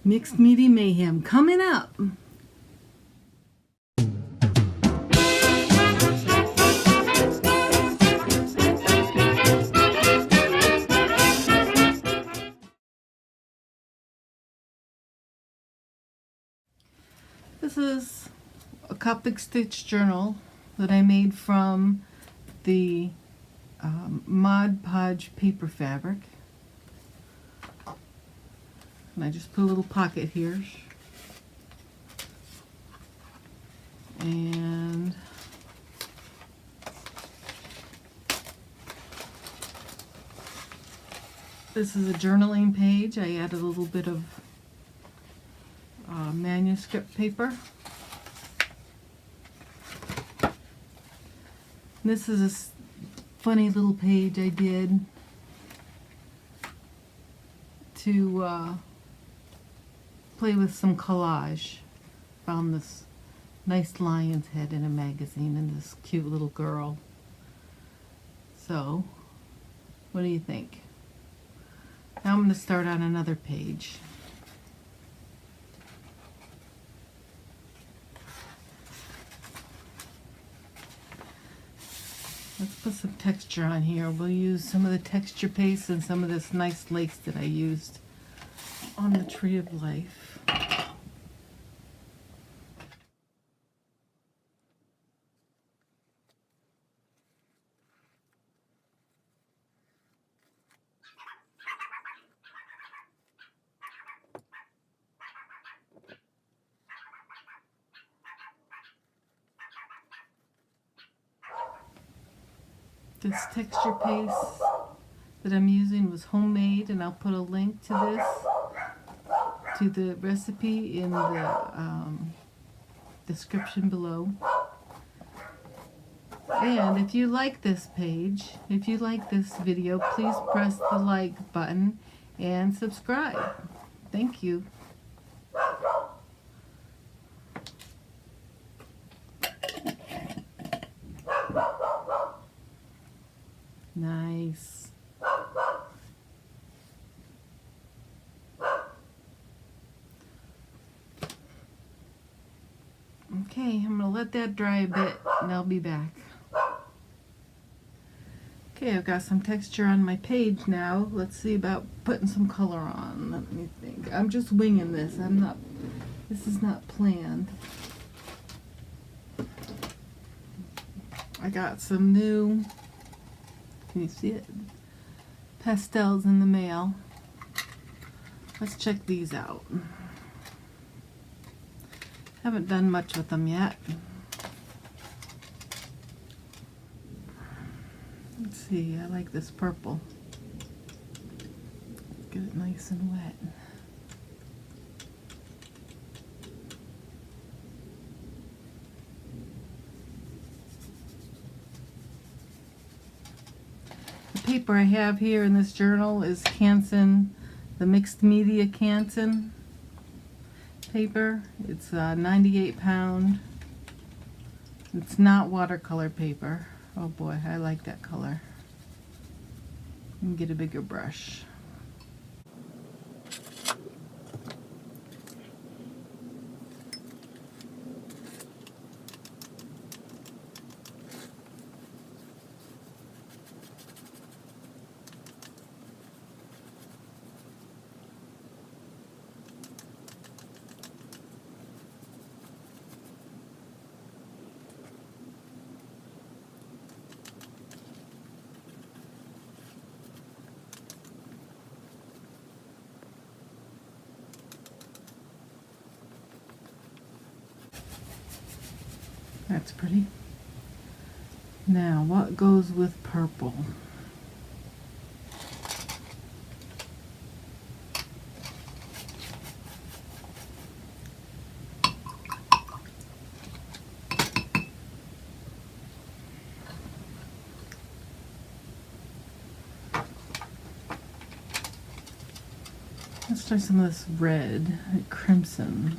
Mixed Media Mayhem coming up. This is a Copic Stitch journal that I made from the Mod Podge paper fabric. And I just put a little pocket here. And this is a journaling page. I added a little bit of manuscript paper. This is a funny little page I did to play with some collage. Found this nice lion's head in a magazine and this cute little girl. So, what do you think? Now I'm going to start on another page. Let's put some texture on here. We'll use some of the texture paste and some of this nice lace that I used on the Tree of Life. This texture paste that I'm using was homemade, and I'll put a link to this, to the recipe in the description below. And if you like this page, if you like this video, please press the like button and subscribe. Thank you. Nice. Okay, I'm going to let that dry a bit and I'll be back. Okay, I've got some texture on my page now. Let's see about putting some color on. Let me think. I'm just winging this. This is not planned. I got some new, can you see it? Pastels in the mail. Let's check these out. Haven't done much with them yet. Let's see, I like this purple. Get it nice and wet. The paper I have here in this journal is Canson, the Mixed Media Canson paper. It's 98 pound. It's not watercolor paper. Oh boy, I like that color. You can get a bigger brush. That's pretty. Now, what goes with purple? Let's try some of this red, like crimson.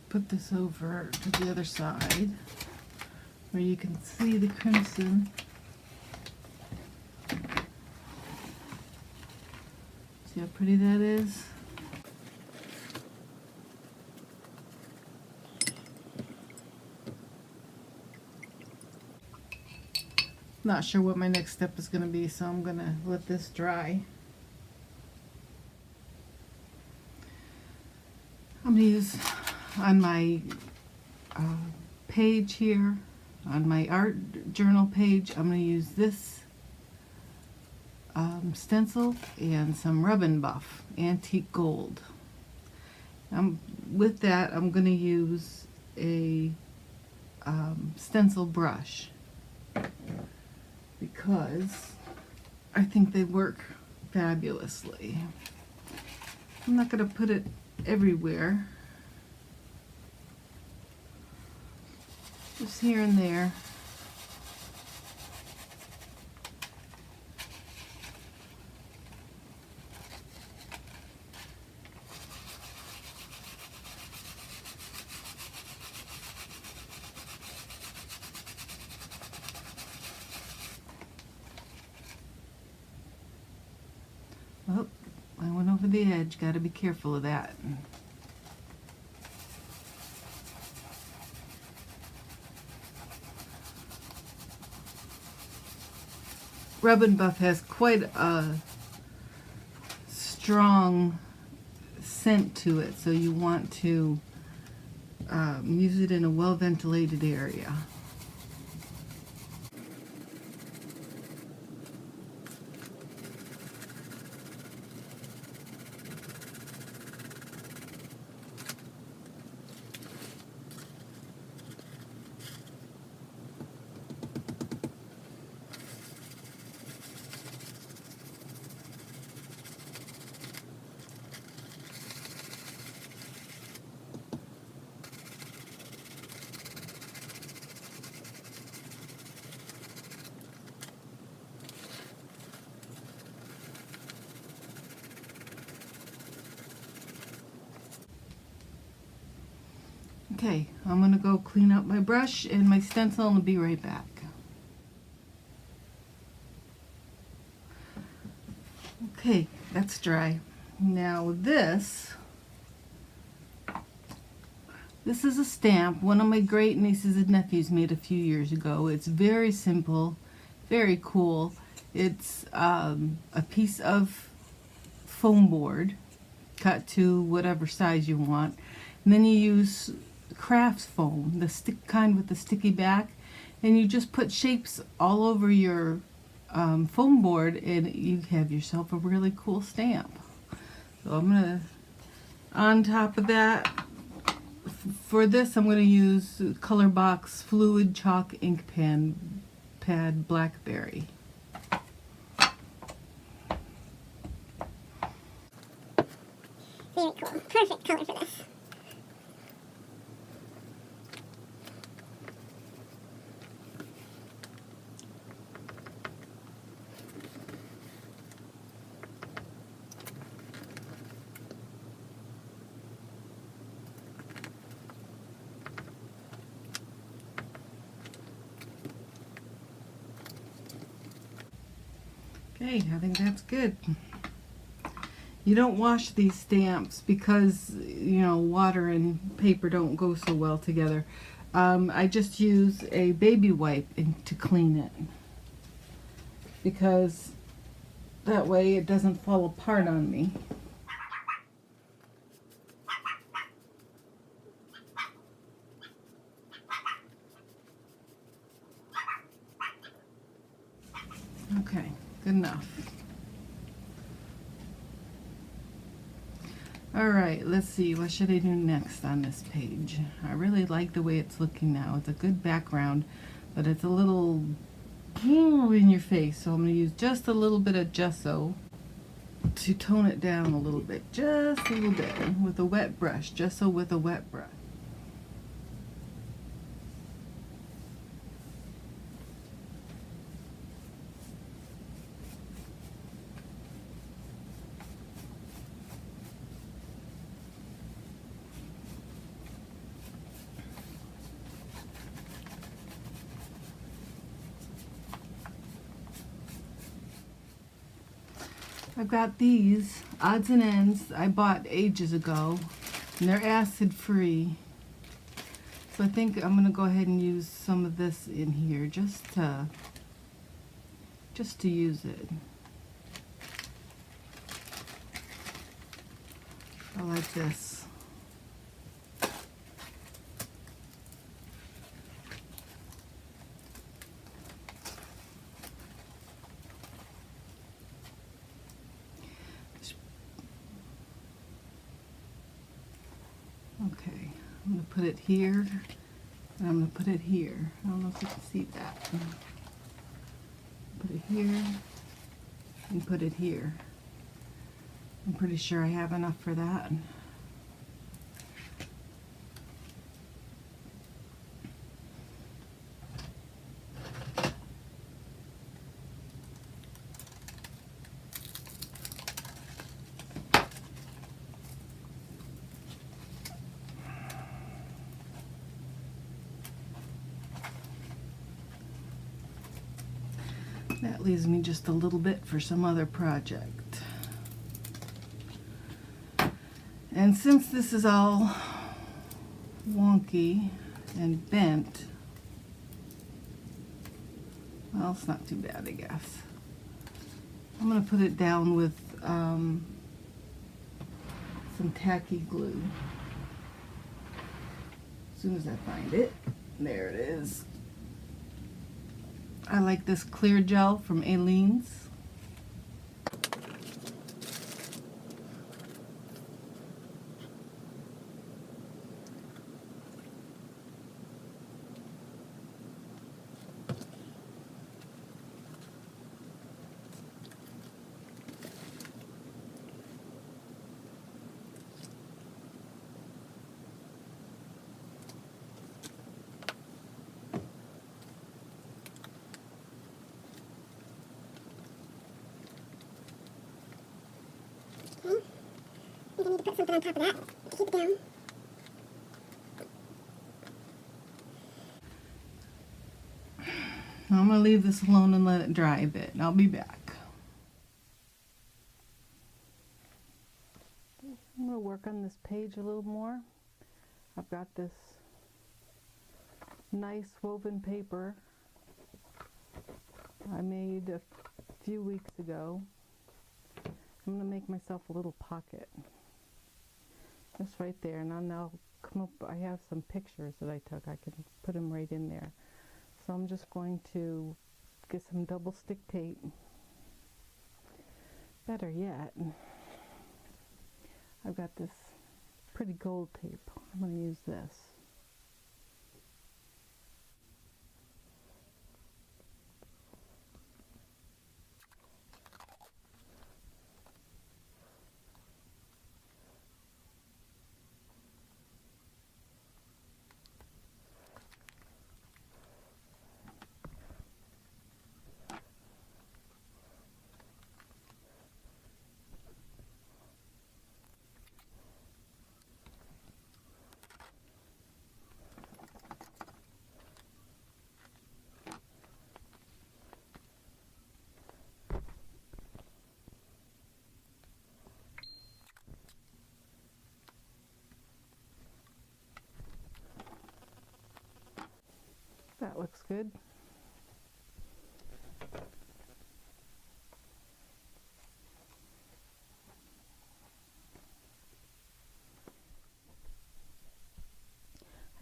put this over to the other side where you can see the crimson. See how pretty that is? Not sure what my next step is going to be, so I'm going to let this dry. I'm going to use on my page here, on my art journal page, I'm going to use this stencil and some Rub 'n Buff Antique Gold. With that, I'm going to use a stencil brush because I think they work fabulously. I'm not going to put it everywhere, just here and there. Oh, I went over the edge. Got to be careful of that. Rub 'n Buff has quite a strong scent to it, so you want to use it in a well-ventilated area. Okay, I'm going to go clean up my brush and my stencil and I'll be right back. Okay, that's dry. Now this is a stamp one of my great nieces and nephews made a few years ago. It's very simple, very cool. It's a piece of foam board cut to whatever size you want, and then you use crafts foam, the kind with the sticky back, and you just put shapes all over your foam board and you have yourself a really cool stamp. So I'm gonna, on top of that, for this I'm going to use Colorbox Fluid Chalk Ink Pad Blackberry. Very cool. Perfect color for this. Okay, I think that's good. You don't wash these stamps because, you know, water and paper don't go so well together. I just use a baby wipe to clean it because that way it doesn't fall apart on me. Okay, good enough. Alright, let's see, what should I do next on this page? I really like the way it's looking now. It's a good background, but it's a little in your face, so I'm going to use just a little bit of gesso to tone it down a little bit, just a little bit, with a wet brush, gesso with a wet brush. I've got these odds and ends I bought ages ago, and they're acid free. So I think I'm gonna go ahead and use some of this in here just to use it. I like this. Okay, I'm going to put it here, and I'm going to put it here. I don't know if you can see that. Put it here, and put it here. I'm pretty sure I have enough for that. That leaves me just a little bit for some other project. And since this is all wonky and bent, well, it's not too bad, I guess. I'm going to put it down with some tacky glue. As soon as I find it. There it is. I like this clear gel from Aleene's. Okay. You're going to need to put something on top of that to keep it down. I'm going to leave this alone and let it dry a bit, and I'll be back. I'm going to work on this page a little more. I've got this nice woven paper I made a few weeks ago. I'm going to make myself a little pocket. Just right there, and I'll now come up, I have some pictures that I took. I can put them right in there. So I'm just going to get some double stick tape. Better yet, I've got this pretty gold tape. I'm going to use this. That looks good.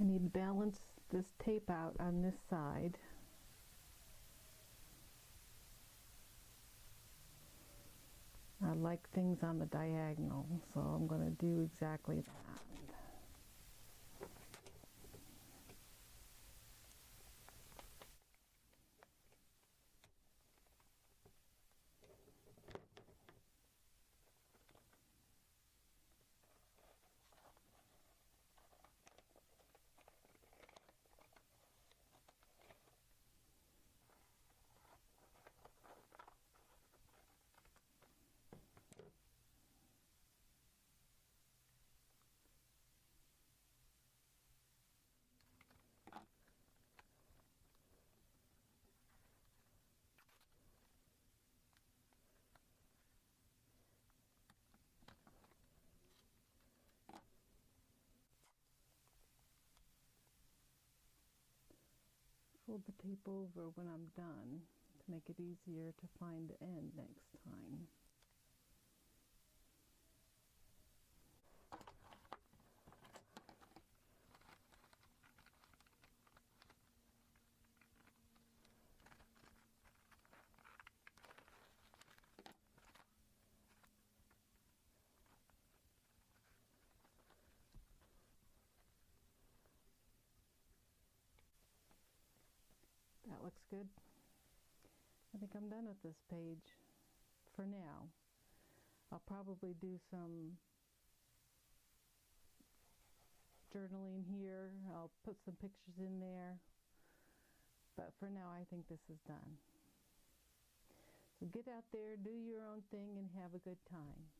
I need to balance this tape out on this side. I like things on the diagonal, so I'm going to do exactly that. fold the tape over when I'm done to make it easier to find the end next time. That looks good. I think I'm done with this page for now. I'll probably do some journaling here. I'll put some pictures in there. But for now, I think this is done. So get out there, do your own thing, and have a good time.